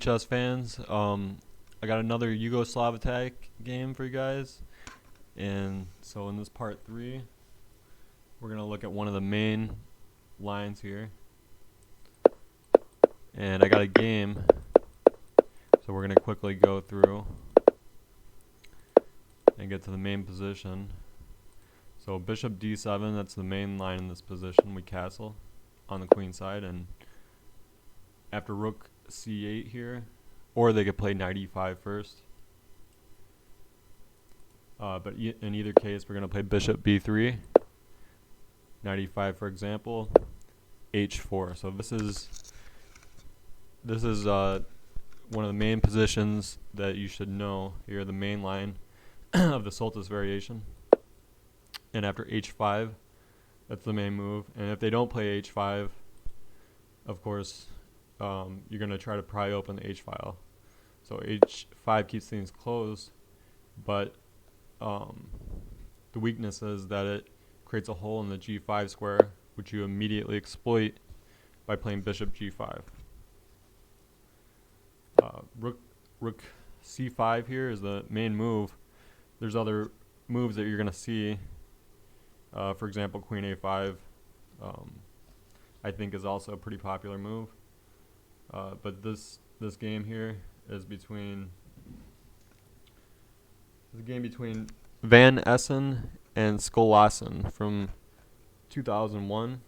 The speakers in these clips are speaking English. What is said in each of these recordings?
chess fans. I got another Yugoslav Attack game for you guys. And so in this part 3, we're going to look at one of the main lines here. And I got a game, so we're going to quickly go through and get to the main position. So bishop d7, that's the main line in this position. We castle on the queen side, and after rook c8 here, or they could play knight e5 first. But in either case, we're going to play bishop b3, knight e5 for example, h4. So this is one of the main positions that you should know here, the main line of the soltis variation. And after h5, that's the main move. And if they don't play h5, of course, you're going to try to pry open the h-file. So h5 keeps things closed, but the weakness is that it creates a hole in the g5 square, which you immediately exploit by playing bishop g5. Rook c5 here is the main move. There's other moves that you're going to see. For example, queen a5 I think is also a pretty popular move. But this game here is between Van Essen and Skolason from 2001,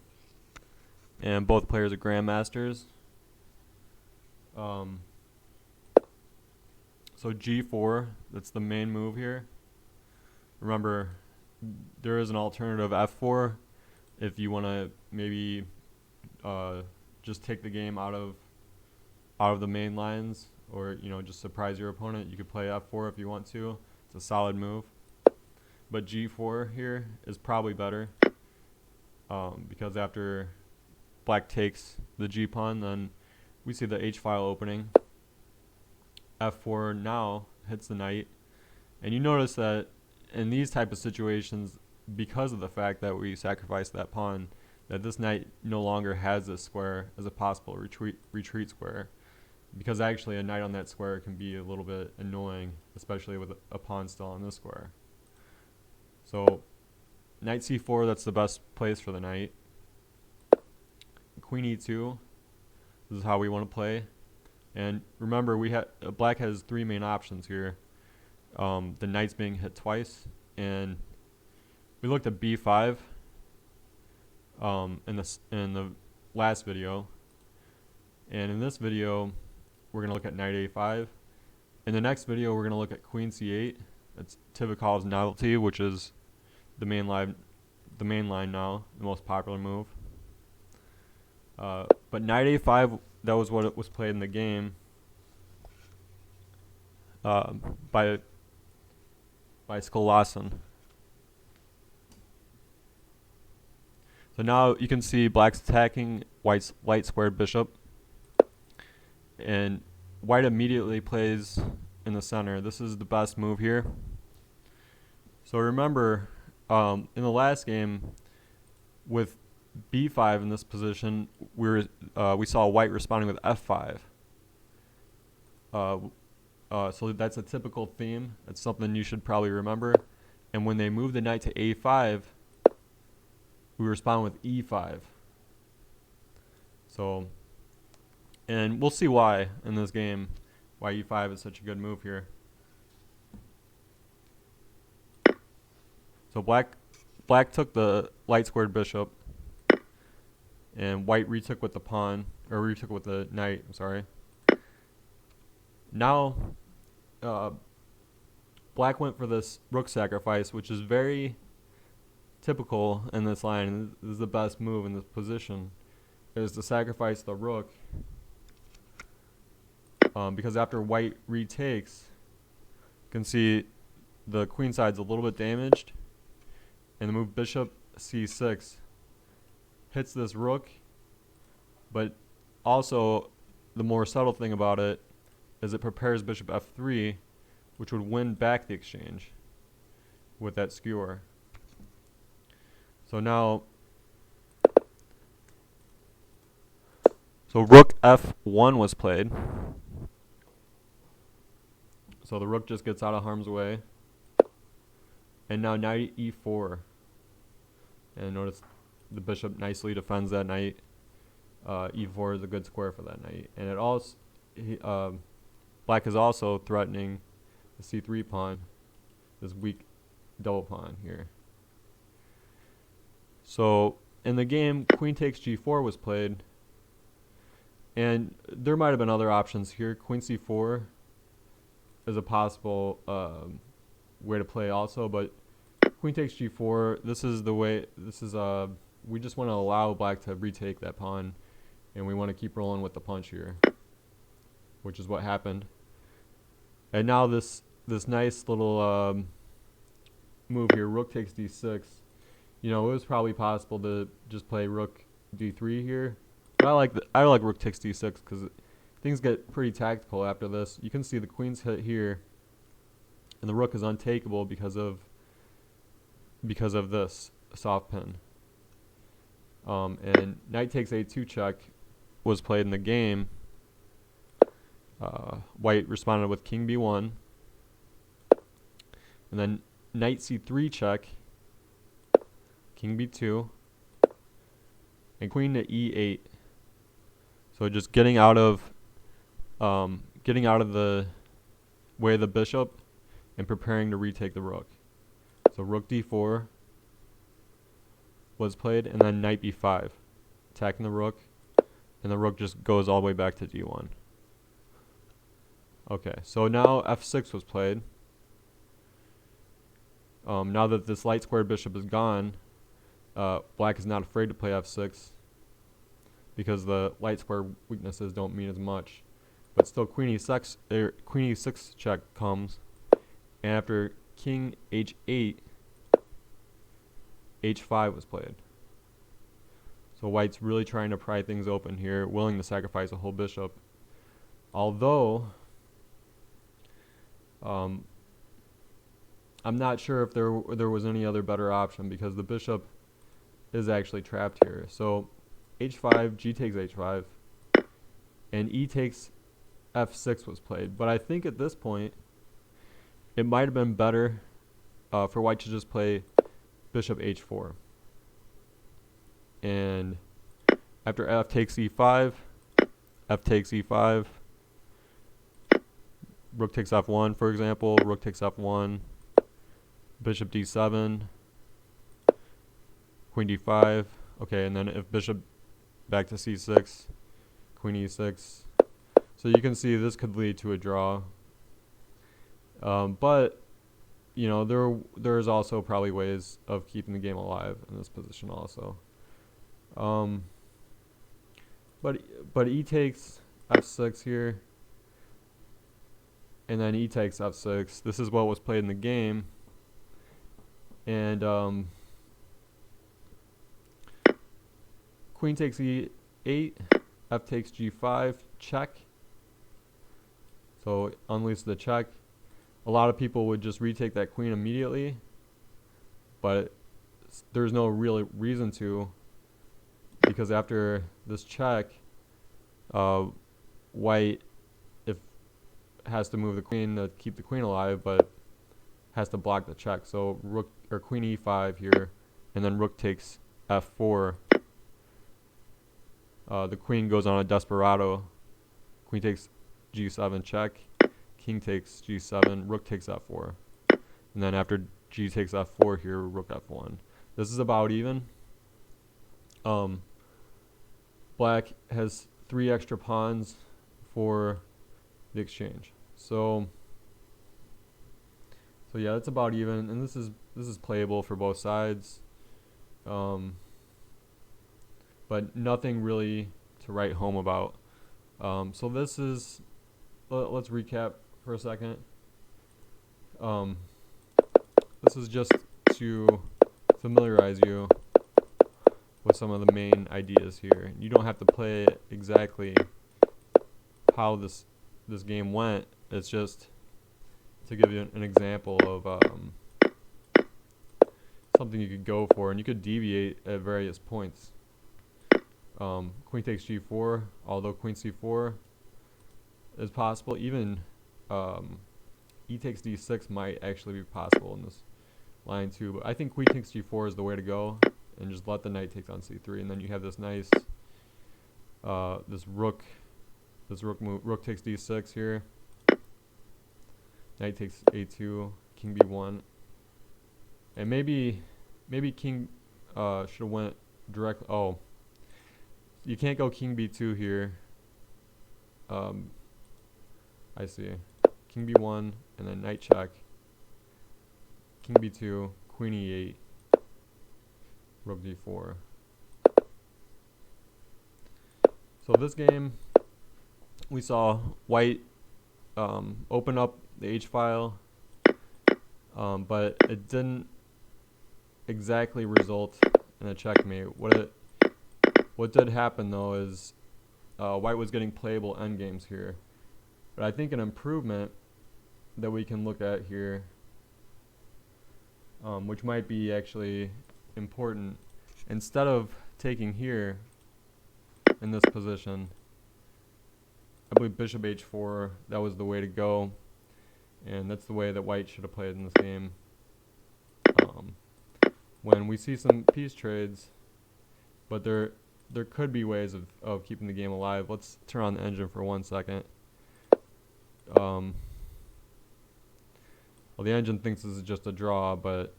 and both players are grandmasters. So g4, that's the main move here. Remember, there is an alternative f4 if you want to maybe just take the game out of the main lines, or just surprise your opponent. You could play f4 if you want to. It's a solid move. But g4 here is probably better, because after black takes the g pawn, then we see the h-file opening. f4 now hits the knight, and you notice that in these type of situations, because of the fact that we sacrificed that pawn, that this knight no longer has this square as a possible retreat square, because actually a knight on that square can be a little bit annoying, especially with a pawn still on this square. So knight c4, that's the best place for the knight. Queen e2, this is how we want to play. And remember, black has 3 main options here. The knight's being hit twice, and we looked at b5 in the last video, and in this video we're going to look at knight a5. In the next video we're going to look at queen c8. That's Tivikov's novelty, which is the main line now, the most popular move. But knight a5, that was what it was played in the game by Skolason. So now you can see black's attacking white's light squared bishop, and white immediately plays in the center. This is the best move here. So remember, in the last game with b5 in this position, we saw white responding with f5. So that's a typical theme. That's something you should probably remember. And when they move the knight to a5, we respond with e5. So, and we'll see why in this game, why e5 is such a good move here. So black took the light squared bishop, and white retook with the pawn, or retook with the knight, I'm sorry. Now, black went for this rook sacrifice, which is very typical in this line. This is the best move in this position, is to sacrifice the rook, because after white retakes, you can see the queen side's a little bit damaged, and the move bishop c6 hits this rook. But also, the more subtle thing about it is it prepares bishop f3, which would win back the exchange with that skewer. So now, rook f1 was played, So the rook just gets out of harm's way. And now knight e4. And notice the bishop nicely defends that knight. E4 is a good square for that knight. And it also, black is also threatening the c3 pawn, this weak double pawn here. So in the game, queen takes g4 was played. And there might have been other options here. Queen c4 is a possible way to play also, but queen takes g4, this is the way, we just want to allow black to retake that pawn, and we want to keep rolling with the punch here, which is what happened. And now this nice little move here, rook takes d6. You know, it was probably possible to just play rook d3 here, but I like rook takes d6 because things get pretty tactical after this. You can see the queen's hit here, and the rook is untakeable because of this soft pin. And knight takes a2 check was played in the game. White responded with king b1, and then knight c3 check, king b2, and queen to e8. So just getting out of the way of the bishop and preparing to retake the rook. So rook d4 was played, and then knight b5, attacking the rook, and the rook just goes all the way back to d1. Okay, so now f6 was played. Now that this light squared bishop is gone, black is not afraid to play f6 because the light square weaknesses don't mean as much. But still, queen e6 check comes, and after king h8, h5 was played. So white's really trying to pry things open here, willing to sacrifice a whole bishop. Although, I'm not sure if there was any other better option because the bishop is actually trapped here. So h5, g takes h5, and e takes f6 was played. But I think at this point, it might have been better for white to just play bishop h4. And after f takes e5, f takes e5, rook takes f1, for example, rook takes f1, bishop d7, queen d5. Okay, and then if bishop back to c6, queen e6. So you can see this could lead to a draw. But you know, there's also probably ways of keeping the game alive in this position also. But e takes f6 here, and then e takes f6. This is what was played in the game, and queen takes e8, f takes g5, check. So unleash the check. A lot of people would just retake that queen immediately, but there's no real reason to, because after this check, white has to move the queen to keep the queen alive, but has to block the check. So rook or queen e5 here, and then rook takes f4. The queen goes on a desperado. Queen takes g7 check. King takes g7, rook takes f4. And then after g takes f4 here, rook f1. This is about even. Black has 3 extra pawns for the exchange. So yeah, it's about even, and this is playable for both sides. But nothing really to write home about. So this is, let's recap for a second. This is just to familiarize you with some of the main ideas here. You don't have to play it exactly how this game went. It's just to give you an example of something you could go for, and you could deviate at various points. Queen takes g4, although queen c4 is possible. Even e takes d6 might actually be possible in this line too. But I think queen takes g4 is the way to go, and just let the knight take on c3, and then you have this nice this rook move. Rook takes d6 here. Knight takes a2, king b1, and maybe king should have went direct. Oh, you can't go king b2 here. I see. King b1 and then knight check. King b2, queen e8, rook d4. So this game, we saw white open up the H file, but it didn't exactly result in a checkmate. What did happen though is white was getting playable endgames here. But I think an improvement that we can look at here, which might be actually important, instead of taking here in this position, I believe bishop h4, that was the way to go, and that's the way that white should have played in this game. When we see some piece trades, but there could be ways of keeping the game alive. Let's turn on the engine for 1 second. Well, the engine thinks this is just a draw, but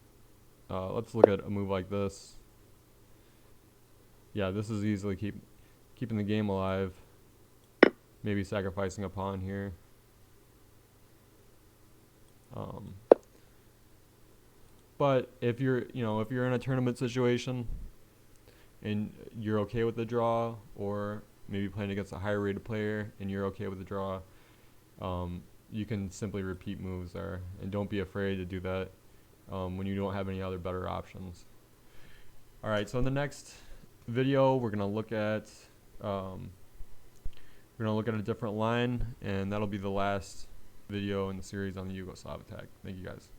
let's look at a move like this. Yeah, this is easily keeping the game alive. Maybe sacrificing a pawn here. But if you're in a tournament situation and you're okay with the draw, or maybe playing against a higher rated player and you're okay with the draw, you can simply repeat moves there, and don't be afraid to do that when you don't have any other better options. Alright, so in the next video we're gonna look at a different line, and that'll be the last video in the series on the Yugoslav Attack. Thank you guys.